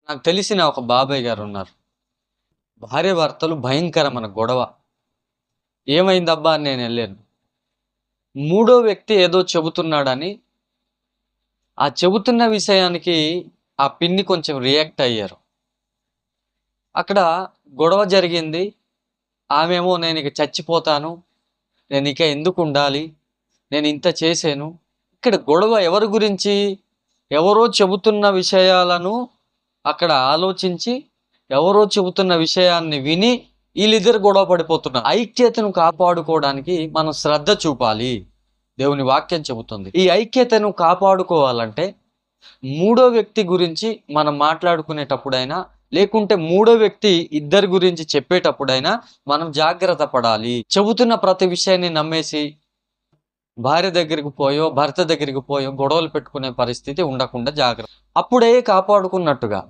నాకు తెలిసిన ఒక బాబాయ్ గారు ఉన్నారు. భార్యాభర్తలు భయంకరమైన గొడవ. ఏమైందబ్బా అని నేనెళ్ళాను. మూడో వ్యక్తి ఏదో చెబుతున్నాడని, ఆ చెబుతున్న విషయానికి ఆ పిన్ని కొంచెం రియాక్ట్ అయ్యారు. అక్కడ గొడవ జరిగింది. ఆమేమో నేనిక చచ్చిపోతాను. నేనిక ఎందుకుండాలి? నేనింత చేశాను. ఇక్కడ గొడవ ఎవరి గురించి? ఎవరో చెబుతున్న విషయాలను అక్కడ ఆలోచించి, ఎవరో చెబుతున్న విషయాన్ని విని ఈళ్ళిద్దరు గొడవ పడిపోతున్నారు. ఐక్యతను కాపాడుకోవడానికి మనం శ్రద్ధ చూపాలి. దేవుని వాక్యం చెబుతుంది. ఈ ఐక్యతను కాపాడుకోవాలంటే మూడో వ్యక్తి గురించి మనం మాట్లాడుకునేటప్పుడైనా, లేకుంటే మూడో వ్యక్తి ఇద్దరి గురించి చెప్పేటప్పుడైనా మనం జాగ్రత్త పడాలి. చెబుతున్న ప్రతి విషయాన్ని నమ్మేసి భార్య దగ్గరికి పోయో, భర్త దగ్గరికి పోయో గొడవలు పెట్టుకునే పరిస్థితి ఉండకుండా జాగ్రత్త. అప్పుడే కాపాడుకున్నట్టుగా.